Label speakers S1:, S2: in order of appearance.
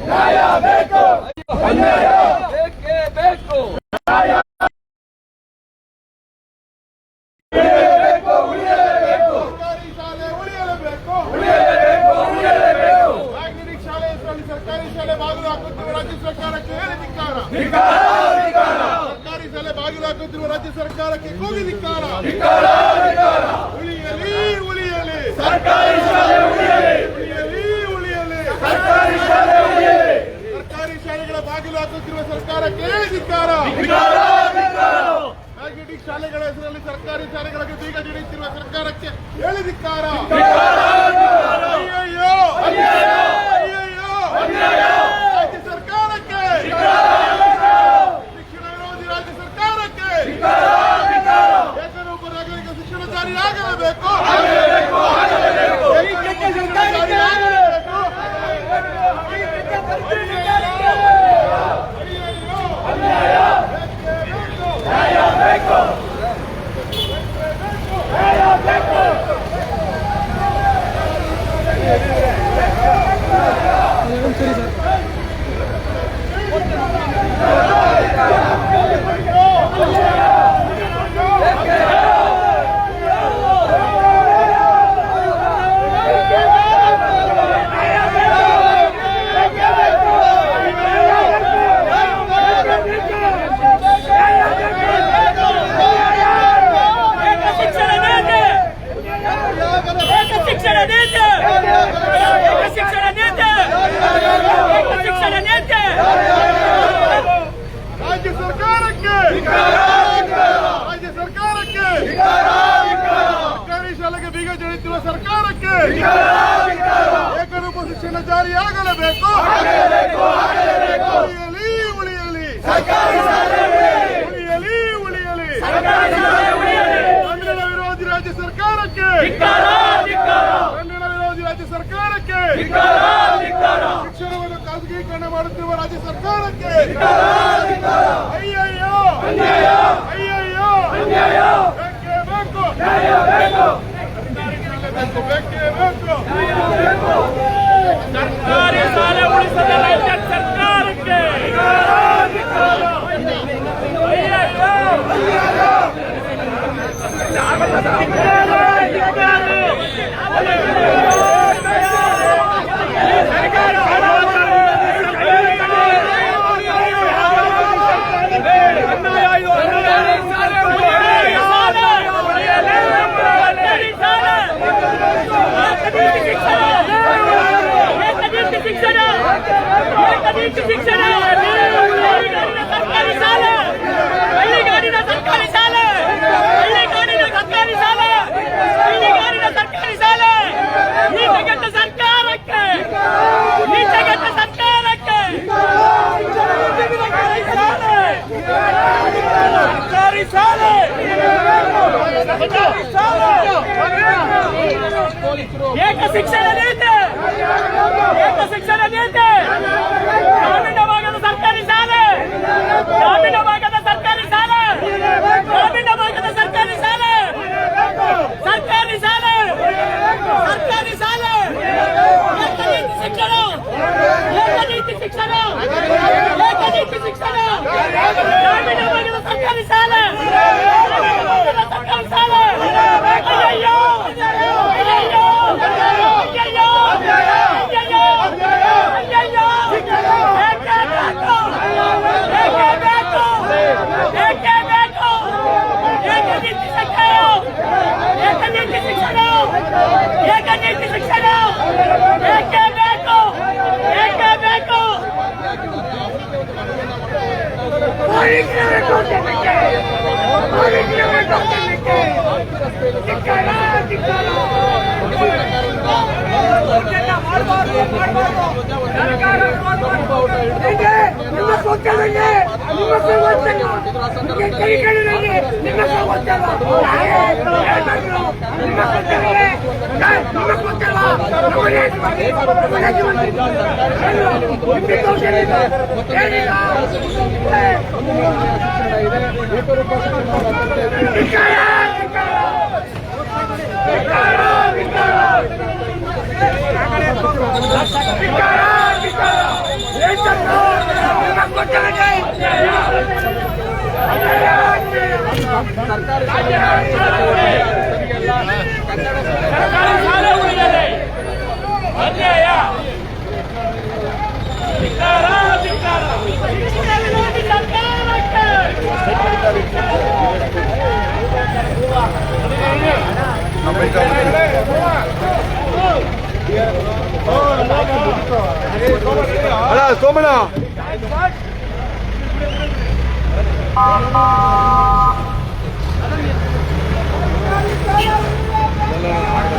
S1: ನ್ಯಾಯ ಬೇಕು, ಅನ್ಯಾಯ ಬೇಕೇ ಬೇಕು, ನ್ಯಾಯ ಉಳಿಯಲೇಬೇಕು, ಉಳಿಯಲೇಬೇಕು,
S2: ಸರ್ಕಾರಿ ಶಾಲೆ ಉಳಿಯಲೇಬೇಕು,
S1: ಉಳಿಯಲೇಬೇಕು, ಉಳಿಯಲೇಬೇಕು.
S2: ರಾಜಕೀಯ ಶಾಲೆ ಹೆಸರಲ್ಲಿ ಸರ್ಕಾರಿ ಶಾಲೆ ಬಾಗಿಲು ಹಾಕುತ್ತಿರುವ ರಾಜ್ಯ ಸರ್ಕಾರಕ್ಕೆ ಹೇಳಿ ಧಿಕ್ಕಾರ.
S1: ಧಿಕ್ಕಾರ, ಧಿಕ್ಕಾರ.
S2: ಸರ್ಕಾರಿ ಶಾಲೆ ಬಾಗಿಲು ಹಾಕುತ್ತಿರುವ ರಾಜ್ಯ ಸರ್ಕಾರಕ್ಕೆ ಕೂಗಿ ಧಿಕ್ಕಾರ.
S1: ಧಿಕ್ಕಾರ, ಧಿಕ್ಕಾರ.
S2: ಉಳಿಯಲಿ, ಉಳಿಯಲಿ,
S1: ಸರ್ಕಾರಿ ಶಾಲೆ ಉಳಿಯಲಿ,
S2: ಉಳಿಯಲಿ, ಉಳಿಯಲಿ,
S1: ಸರ್ಕಾರಿ ಶಾಲೆ ಉಳಿಯಲಿ.
S2: ಸರ್ಕಾರಿ ಶಾಲೆಗಳ ಬಾಗಿಲು ಹಾಕುತ್ತಿರುವ ಸರ್ಕಾರಕ್ಕೆ ಹೇಳಿ ಧಿಕ್ಕಾರ.
S1: ಧಿಕ್ಕಾರ, ಧಿಕ್ಕಾರ.
S2: ರಾಜಕೀಯ ಶಾಲೆಗಳ ಹೆಸರಲ್ಲಿ ಸರ್ಕಾರಿ ಶಾಲೆಗಳಿಗೆ ಬೀಗ ಜಡಿಯುತ್ತಿರುವ ಸರ್ಕಾರಕ್ಕೆ ಹೇಳಿ ಧಿಕ್ಕಾರ. ಅಯ್ಯಯ್ಯೋ, ಅಯ್ಯಯ್ಯೋ, ರಾಜ್ಯ ಸರ್ಕಾರಕ್ಕೆ, ಶಿಕ್ಷಣ ವಿರೋಧಿ ರಾಜ್ಯ ಸರ್ಕಾರಕ್ಕೆ ಏಕರೂಪ ನಾಗರಿಕ ಶಿಕ್ಷಣ ಜಾರಿಯಾಗಲೇಬೇಕು, ರಾಜ್ಯ ಸರ್ಕಾರಕ್ಕೆ, ರಾಜ್ಯ ಸರ್ಕಾರಕ್ಕೆ, ಸರ್ಕಾರಿ ಶಾಲೆಗೆ ಬೀಗ ಜಡಿಯುತ್ತಿರುವ ಸರ್ಕಾರಕ್ಕೆ ಏಕರೂಪ ಶಿಕ್ಷಣ ಜಾರಿಯಾಗಲೇಬೇಕು, ಉಳಿಯಲಿ, ಉಳಿಯಲಿ, ಉಳಿಯಲಿ, ಉಳಿಯಲಿ, ಕನ್ನಡ ವಿರೋಧಿ ರಾಜ್ಯ ಸರ್ಕಾರಕ್ಕೆ, ಕನ್ನಡ ವಿರೋಧಿ ರಾಜ್ಯ ಸರ್ಕಾರಕ್ಕೆ, ಶಿಕ್ಷಣವನ್ನು ಖಾಸಗೀಕರಣ ಮಾಡುತ್ತಿರುವ ರಾಜ್ಯ ಸರ್ಕಾರಕ್ಕೆ ಅಯ್ಯಯ್ಯೋ, ಅಯ್ಯಯ್ಯೋ, ಬೇಕೇ ಬೇಕು, ಬೇಕೇ ಬೇಕು,
S3: ಸರ್ಕಾರಿ ಶಾಲೆ ಉಳಿಸದ ರಾಜ್ಯ ಸರ್ಕಾರಕ್ಕೆ ಶಿಕ್ಷಣ ಸರ್ಕಾರಿ ಶಾಲೆ, ಹಳ್ಳಿಗಾಡಿನ ಸರ್ಕಾರಿ ಶಾಲೆ, ಹಳ್ಳಿಗಾಡಿನ ಸರ್ಕಾರಿ ಶಾಲೆ, ಹಳ್ಳಿಗಾಡಿನ ಸರ್ಕಾರಿ ಶಾಲೆ, ಈ ಜಗತ್ತ ಸರ್ಕಾರಕ್ಕೆ, ಈ ಜಗತ್ತ ಸರ್ಕಾರಕ್ಕೆ ಸರ್ಕಾರಿ ಶಾಲೆ, ಏಕ ಶಿಕ್ಷಣ ನೀತಿ, ಏಕ ಶಿಕ್ಷಣ ನೀತಿ, ಗ್ರಾಮೀಣ ಭಾಗದ ಸರ್ಕಾರಿ ಶಾಲೆ, ಗ್ರಾಮೀಣ ಭಾಗದ ಸರ್ಕಾರಿ ಶಾಲೆ, ಗ್ರಾಮೀಣ ಭಾಗದ ಸರ್ಕಾರಿ ಶಾಲೆ, ಸರ್ಕಾರಿ ಶಾಲೆ, ಸರ್ಕಾರಿ ಶಾಲೆ, ಏಕನೀತಿ ಶಿಕ್ಷಣ, ಏಕನೀತಿ ಶಿಕ್ಷಣ, ಏಕನೀತಿ ಶಿಕ್ಷಣ, ಗ್ರಾಮೀಣ ಭಾಗದ ಸರ್ಕಾರಿ ಶಾಲೆ, ಗ್ರಾಮೀಣ ಭಾಗದ ಸರ್ಕಾರಿ ಶಾಲೆ, ಅಯ್ಯಯ್ಯೋ, ಅಯ್ಯಯ್ಯೋ, ಅಯ್ಯಯ್ಯೋ, ಅಯ್ಯಯ್ಯೋ, ಅಯ್ಯಯ್ಯೋ, ಏಕೆ ಬೇಕು, ಏಕೆ ಬೇಕು, ಏಕನೀತಿ ಶಿಕ್ಷಣ, ಏಕನೀತಿ ಶಿಕ್ಷಣ, ಏಕನೀತಿ ಶಿಕ್ಷಣ, ಏಕೆ ಬೇಕು, ಏಕೆ ಬೇಕು,
S4: ಸರ್ಕಾರಿ ಶಾಲೆ ಸರಿಯಲ್ಲ. ಕನ್ನಡ
S3: ಸರ್ಕಾರಿ ಶಾಲೆ ಉಳಿದರೆ ಅನ್ಯಾಯ. ಧಿಕ್ಕಾರ, ಧಿಕ್ಕಾರ. ಶಿಕ್ಷಣ ವಿರೋಧಿ ಸರ್ಕಾರಕ್ಕೆ.
S2: ಅಲ್ಲ ಸೋಮಣ್ಣ
S4: ಎಲ್ಲ